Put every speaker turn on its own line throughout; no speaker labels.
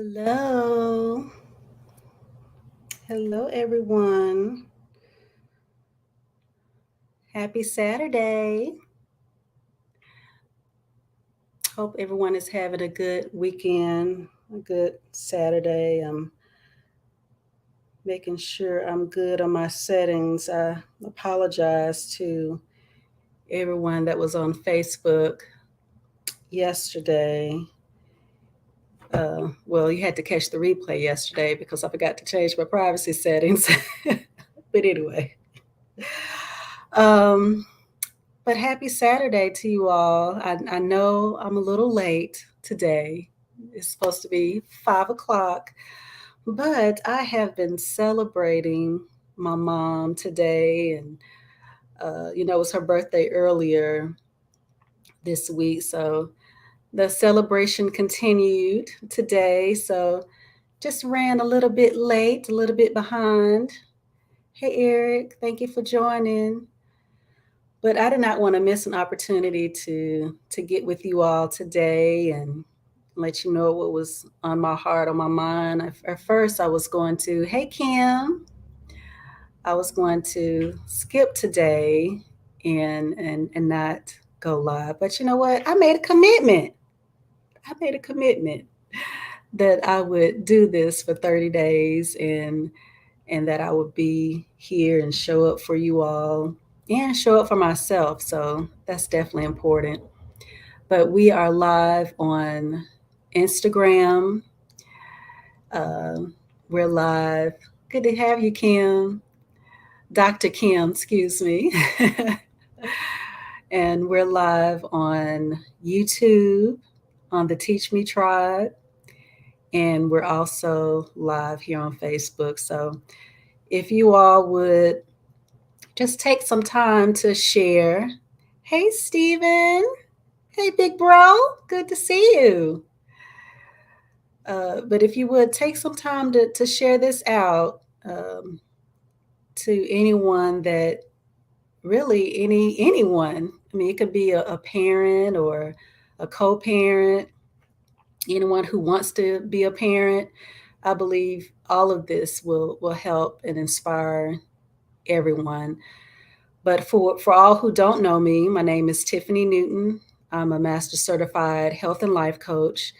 Hello. Hello, everyone. Happy Saturday. Hope everyone is having a good weekend, a good Saturday. I'm making sure I'm good on my settings. I apologize to everyone that was on Facebook yesterday. Well, you had to catch the replay yesterday because I forgot to change my privacy settings. But anyway. Um, But happy Saturday to you all. I know I'm a little late today. It's supposed to be 5 o'clock, but I have been celebrating my mom today. And, it was her birthday earlier this week. So the celebration continued today. So just ran a little bit late, a little bit behind. Hey, Eric, thank you for joining. But I did not want to miss an opportunity to get with you all today and let you know what was on my heart, on my mind. At first, I was going to, hey Kim, I was going to skip today and not go live. But you know what? I made a commitment. I made a commitment that I would do this for 30 days and that I would be here and show up for you all and show up for myself. So that's definitely important. But we are live on Instagram. Uh, we're live. Good to have you, Kim. Dr. Kim, excuse me. And we're live on YouTube, on the Teach Me Tribe. And we're also live here on Facebook. So if you all would just take some time to share. Hey, Steven. Hey, big bro. Good to see you. But if you would take some time to share this out to anyone that really anyone. I mean, it could be a parent or a co-parent, anyone who wants to be a parent. I believe all of this will help and inspire everyone. But for all who don't know me, my name is Tiffany Newton. I'm a master certified health and life coach.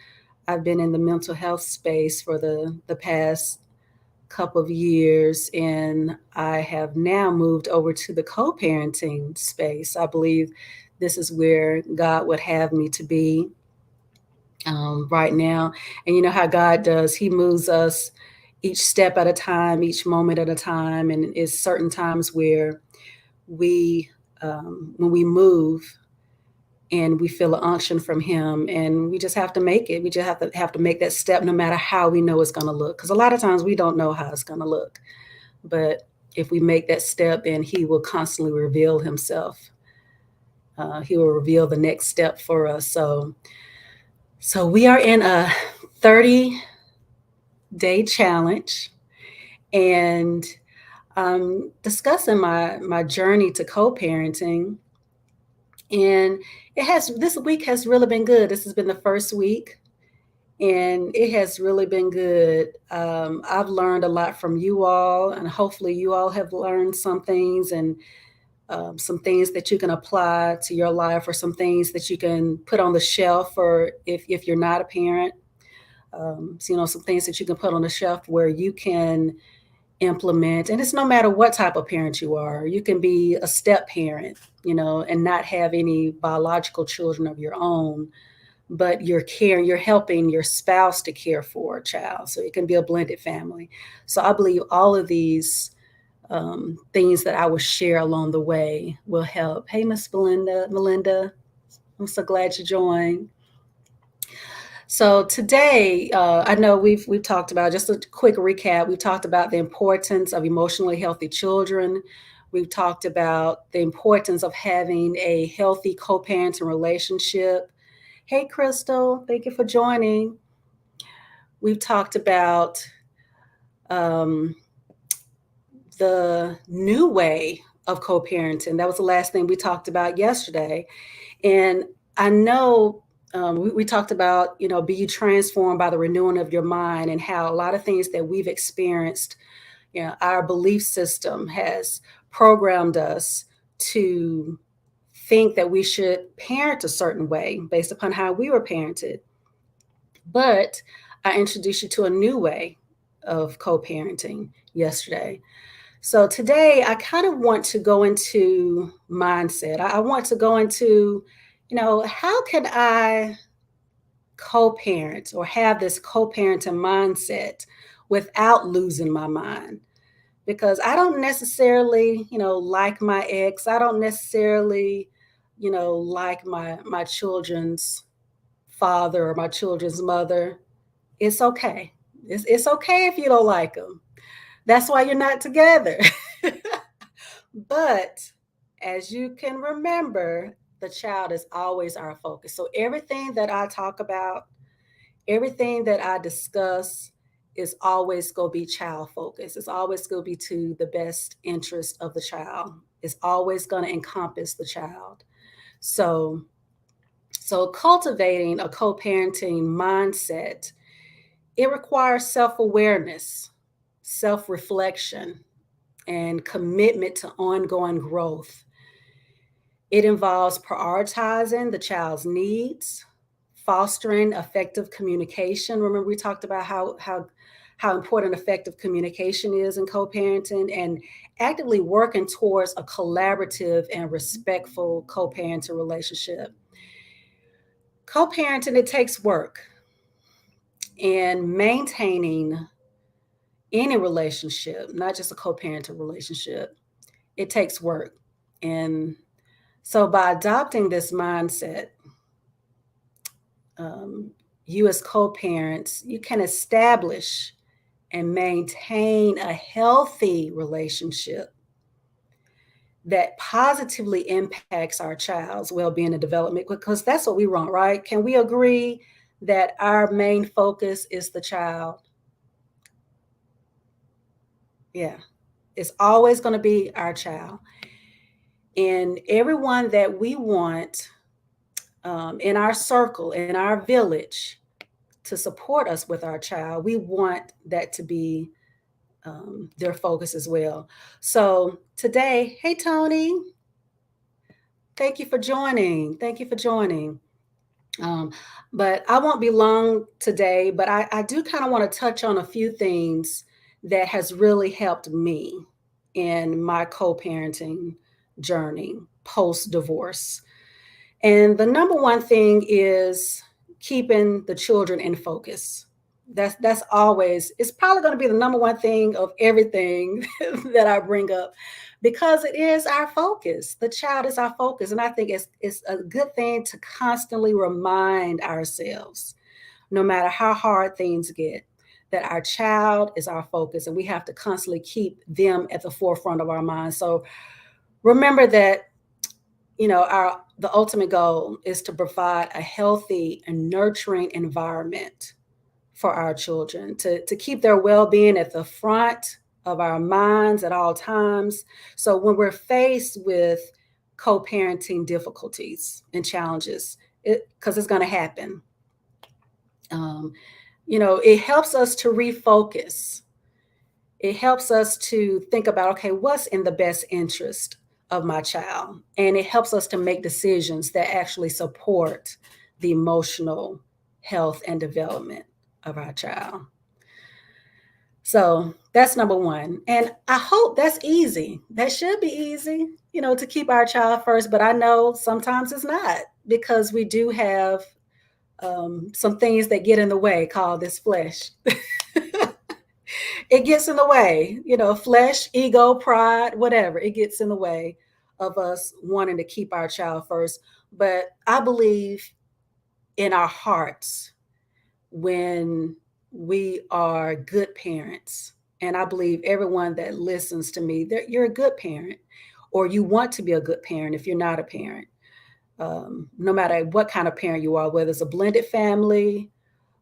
I've been in the mental health space for the past couple of years, and I have now moved over to the co-parenting space. I believe this is where God would have me to be right now. And you know how God does, He moves us each step at a time, each moment at a time. And it's certain times where we, when we move, and we feel an unction from him, and we just have to make it. We just have to make that step, no matter how we know it's going to look, because a lot of times we don't know how it's going to look. But if we make that step, then he will constantly reveal himself. He will reveal the next step for us. So we are in a 30-day challenge, and discussing my journey to co-parenting. And this week has really been good. This has been the first week, and it has really been good. I've learned a lot from you all, and hopefully you all have learned some things, and some things that you can apply to your life, or some things that you can put on the shelf, or if you're not a parent. So, some things that you can put on the shelf where you can implement. And it's no matter what type of parent you are. You can be a step parent, and not have any biological children of your own, but you're helping your spouse to care for a child. So it can be a blended family. So I believe all of these things that I will share along the way will help. Hey, Miss Melinda, I'm so glad you joined. So today, I know we've talked about, just a quick recap. We've talked about the importance of emotionally healthy children. We've talked about the importance of having a healthy co-parenting relationship. Hey, Crystal, thank you for joining. We've talked about um, the new way of co-parenting. That was the last thing we talked about yesterday. And I know We talked about, be you transformed by the renewing of your mind, and how a lot of things that we've experienced, our belief system has programmed us to think that we should parent a certain way based upon how we were parented. But I introduced you to a new way of co parenting yesterday. So today, I kind of want to go into mindset. I want to go into, how can I co parent or have this co parenting mindset without losing my mind? Because I don't necessarily, like my ex. I don't necessarily, like my children's father or my children's mother. It's okay. It's okay if you don't like them. That's why you're not together. But as you can remember, the child is always our focus. So everything that I talk about, everything that I discuss is always going to be child focused. It's always going to be to the best interest of the child. It's always going to encompass the child. So, so cultivating a co-parenting mindset, it requires self-awareness, self-reflection, and commitment to ongoing growth. It involves prioritizing the child's needs, fostering effective communication. Remember, we talked about how important effective communication is in co-parenting, and actively working towards a collaborative and respectful co-parenting relationship. Co-parenting, it takes work, and maintaining any relationship, not just a co-parenting relationship, it takes work. And so by adopting this mindset, um, you as co-parents, you can establish and maintain a healthy relationship that positively impacts our child's well-being and development, because that's what we want, right? Can we agree that our main focus is the child? Yeah, it's always going to be our child. And everyone that we want in our circle, in our village, to support us with our child, we want that to be their focus as well. So today, hey Tony, thank you for joining. Thank you for joining. Um, but I won't be long today, but I do kind of want to touch on a few things that has really helped me in my co-parenting journey post divorce. And the number one thing is keeping the children in focus. That's always, it's probably going to be the number one thing of everything that I bring up, because it is our focus. The child is our focus. And I think it's a good thing to constantly remind ourselves, no matter how hard things get, that our child is our focus, and we have to constantly keep them at the forefront of our minds. So remember that, our the ultimate goal is to provide a healthy and nurturing environment for our children, to keep their well-being at the front of our minds at all times. So when we're faced with co-parenting difficulties and challenges, because it's going to happen, um, it helps us to refocus. It helps us to think about, okay, what's in the best interest of my child? And it helps us to make decisions that actually support the emotional health and development of our child. So that's number one. And I hope that's easy. That should be easy, to keep our child first. But I know sometimes it's not, because we do have some things that get in the way, called this flesh. It gets in the way, flesh, ego, pride, whatever. It gets in the way of us wanting to keep our child first. But I believe in our hearts, when we are good parents, and I believe everyone that listens to me, that you're a good parent, or you want to be a good parent if you're not a parent. No matter what kind of parent you are, whether it's a blended family,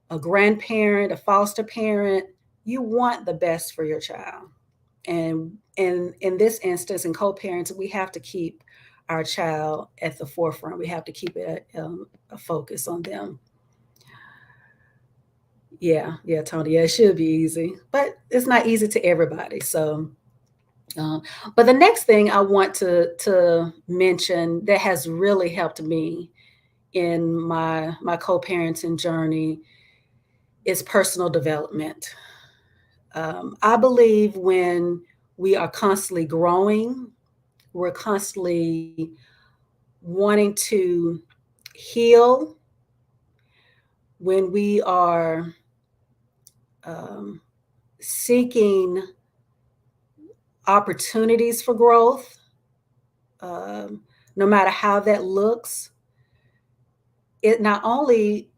a grandparent, a foster parent, you want the best for your child. And in this instance, in co-parents, we have to keep our child at the forefront. We have to keep a focus on them. Yeah, Tony. Yeah, it should be easy, but it's not easy to everybody. So, um, but the next thing I want to mention that has really helped me in my co-parenting journey is personal development. I believe when we are constantly growing, we're constantly wanting to heal, when we are um, seeking opportunities for growth, um, no matter how that looks, it not only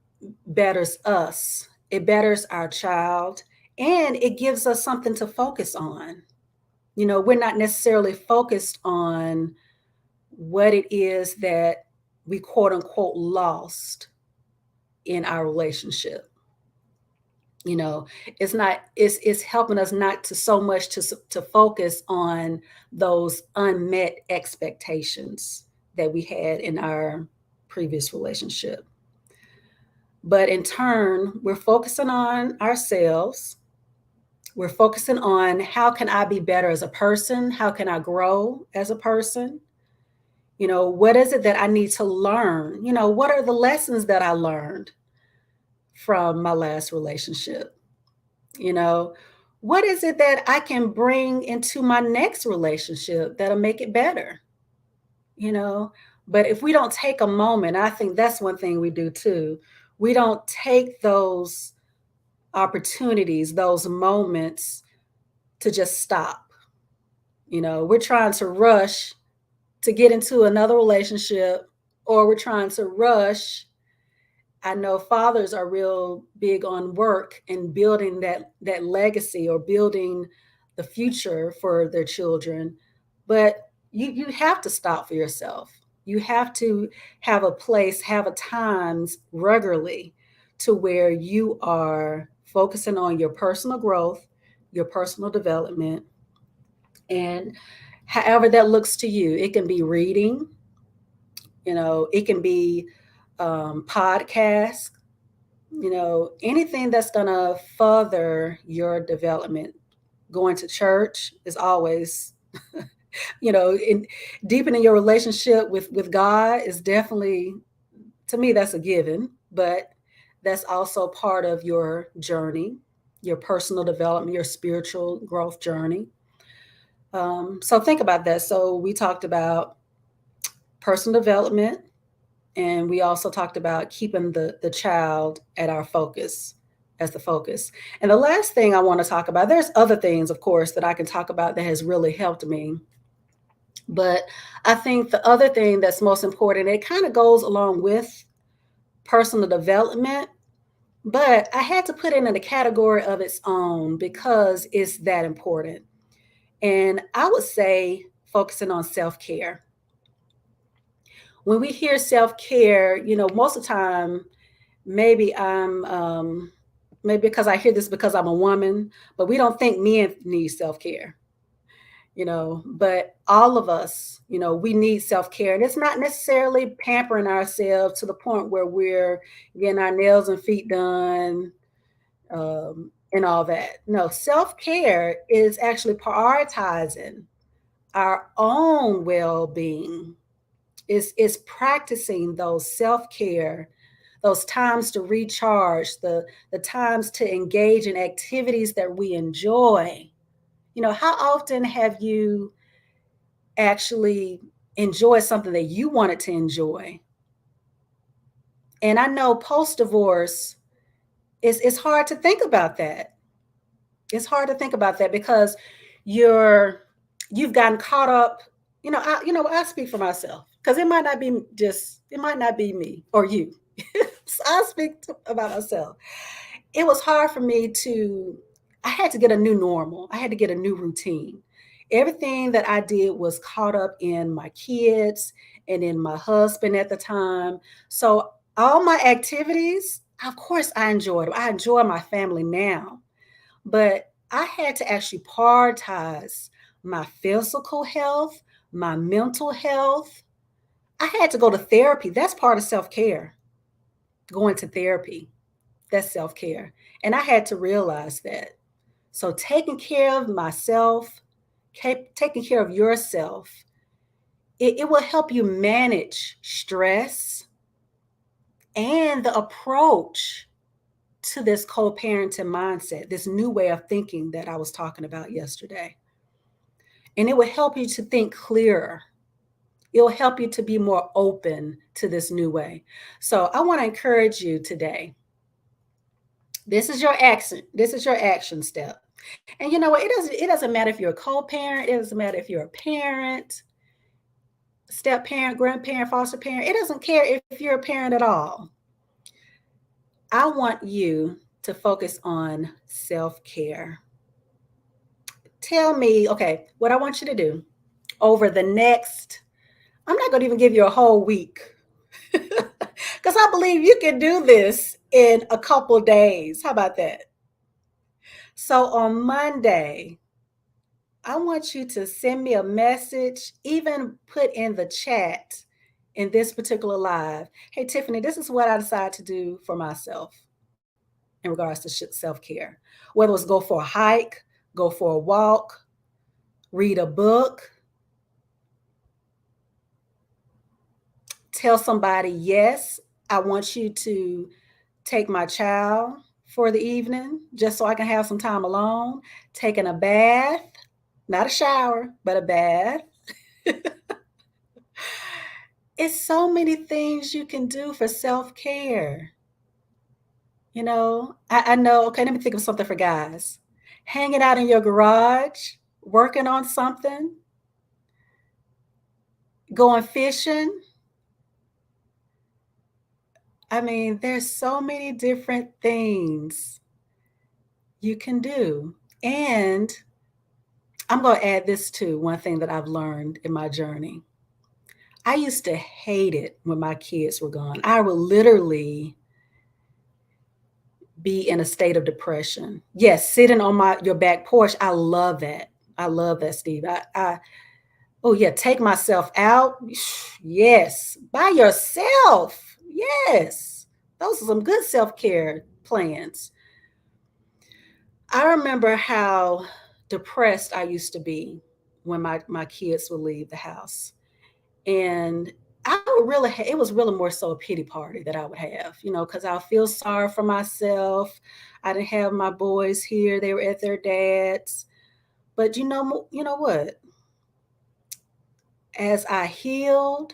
betters us, it betters our child, and it gives us something to focus on. We're not necessarily focused on what it is that we quote unquote lost in our relationship. you know it's helping us not to so much to focus on those unmet expectations that we had in our previous relationship, but in turn we're focusing on ourselves. We're focusing on how can I be better as a person, how can I grow as a person. What is it that I need to learn? What are the lessons that I learned from my last relationship? You know, what is it that I can bring into my next relationship that'll make it better? You know, but if we don't take a moment, I think that's one thing we do too. We don't take those opportunities, those moments to just stop. We're trying to rush to get into another relationship, or we're trying to rush. I know fathers are real big on work and building that legacy or building the future for their children, but you have to stop for yourself. You have to have a place, have a times regularly to where you are focusing on your personal growth, your personal development, and however that looks to you. It can be reading, it can be podcasts, anything that's going to further your development. Going to church is always, in deepening your relationship with God is definitely, to me, that's a given, but that's also part of your journey, your personal development, your spiritual growth journey. So think about that. So we talked about personal development, and we also talked about keeping the child at our focus, as the focus. And the last thing I want to talk about, there's other things, of course, that I can talk about that has really helped me. But I think the other thing that's most important, it kind of goes along with personal development, but I had to put it in a category of its own because it's that important. And I would say focusing on self-care. When we hear self-care, most of the time, maybe maybe because I hear this because I'm a woman, but we don't think men need self-care, but all of us, we need self-care. And it's not necessarily pampering ourselves to the point where we're getting our nails and feet done, and all that. No, self-care is actually prioritizing our own well-being. Is practicing those self-care, those times to recharge, the times to engage in activities that we enjoy. How often have you actually enjoyed something that you wanted to enjoy? And I know post divorce, it's hard to think about that. It's hard to think about that because you've gotten caught up. I speak for myself because it might not be me or you. So I speak about myself. It was hard for me I had to get a new normal. I had to get a new routine. Everything that I did was caught up in my kids and in my husband at the time. So all my activities, of course, I enjoyed them. I enjoy my family now, but I had to actually prioritize my physical health, my mental health, I had to go to therapy. That's part of self-care. Going to therapy, that's self-care. And I had to realize that. So taking care of myself, taking care of yourself, it will help you manage stress and the approach to this co-parenting mindset, this new way of thinking that I was talking about yesterday. And it will help you to think clearer. It'll help you to be more open to this new way. So I want to encourage you today. This is your action. This is your action step. And you know what? It doesn't matter if you're a co-parent, it doesn't matter if you're a parent, step parent, grandparent, foster parent. It doesn't care if you're a parent at all. I want you to focus on self-care. Tell me, okay, what I want you to do over the next, I'm not going to even give you a whole week because I believe you can do this in a couple days. How about that? So on Monday, I want you to send me a message, even put in the chat in this particular live. Hey, Tiffany, this is what I decided to do for myself in regards to self care. Whether it's go for a hike, go for a walk, read a book, tell somebody, yes, I want you to take my child for the evening just so I can have some time alone, taking a bath, not a shower, but a bath. It's so many things you can do for self care. You know, I know, okay, let me think of something for guys. Hanging out in your garage, working on something, going fishing. I mean, there's so many different things you can do. And I'm going to add this too, one thing that I've learned in my journey. I used to hate it when my kids were gone. I would literally be in a state of depression. Yes, sitting on your back porch. I love that. I love that, Steve. Oh yeah, take myself out. Yes, by yourself. Yes, those are some good self-care plans. I remember how depressed I used to be when my kids would leave the house. And I would really, it was really more so a pity party that I would have, because I feel sorry for myself. I didn't have my boys here; they were at their dad's. But you know what? As I healed,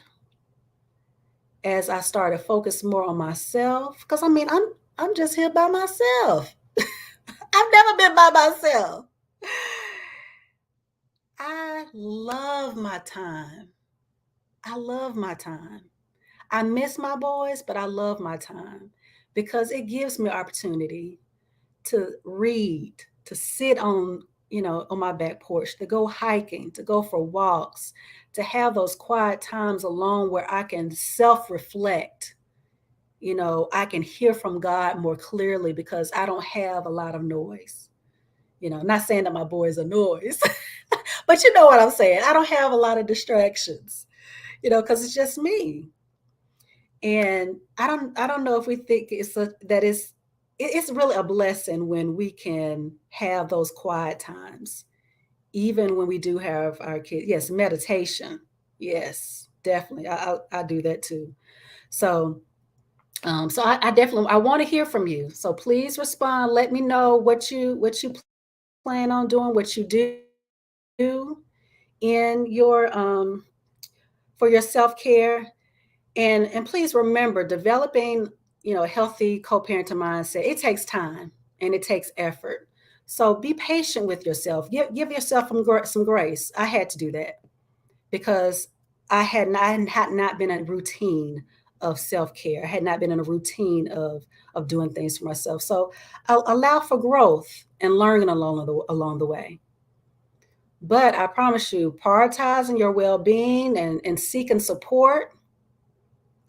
as I started focus more on myself, because I mean, I'm just here by myself. I've never been by myself. I love my time. I love my time. I miss my boys, but I love my time because it gives me opportunity to read, to sit on my back porch, to go hiking, to go for walks, to have those quiet times alone where I can self-reflect. I can hear from God more clearly because I don't have a lot of noise. Not saying that my boys are noise, but you know what I'm saying. I don't have a lot of distractions, because it's just me. And I don't know if we think it's really a blessing when we can have those quiet times, even when we do have our kids. Yes, meditation. Yes, definitely. I do that too. So so I definitely I want to hear from you. So please respond. Let me know what you plan on doing, what you do in your for your self-care. And please remember, developing a healthy co-parenting mindset, it takes time and it takes effort. So be patient with yourself. Give yourself some grace. I had to do that because I had not been in a routine of self-care. I had not been in a routine of doing things for myself. So I'll allow for growth and learning along the way. But I promise you, prioritizing your well-being and seeking support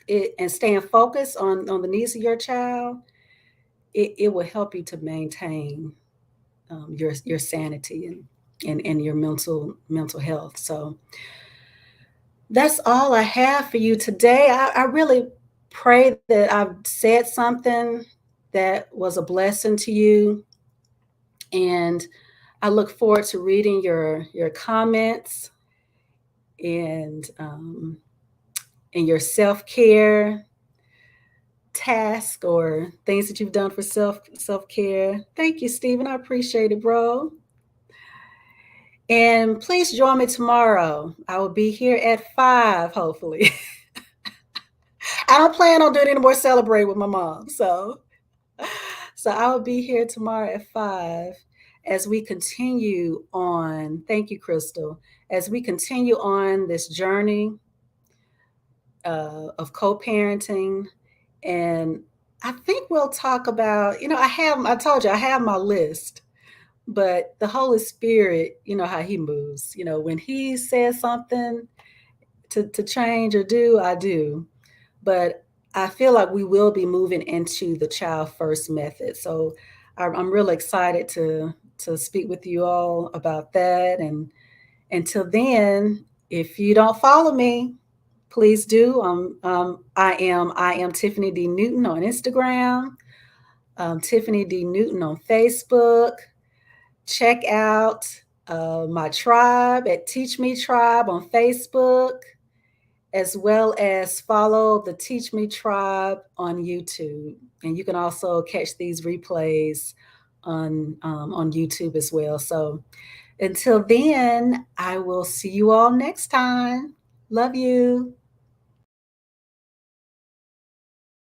and staying focused on the needs of your child, it will help you to maintain your sanity and your mental health. So That's all I have for you today. I really pray that I've said something that was a blessing to you, and I look forward to reading your comments and and your self care task or things that you've done for self care. Thank you, Stephen. I appreciate it, bro. And please join me tomorrow. I will be here at 5, hopefully. I don't plan on doing any more celebrate with my mom. So I will be here tomorrow at 5 as we continue on. Thank you, Crystal. As we continue on this journey of co-parenting. And I think we'll talk about, I told you I have my list, but the Holy Spirit, you know how he moves. When he says something to change or do, I do. But I feel like we will be moving into the child first method. So I'm really excited to speak with you all about that. And until then, if you don't follow me, please do. I am Tiffany D Newton on Instagram. Tiffany D Newton on Facebook. Check out my tribe at Teach Me Tribe on Facebook, as well as follow the Teach Me Tribe on YouTube. And you can also catch these replays on YouTube as well. So until then, I will see you all next time. Love you.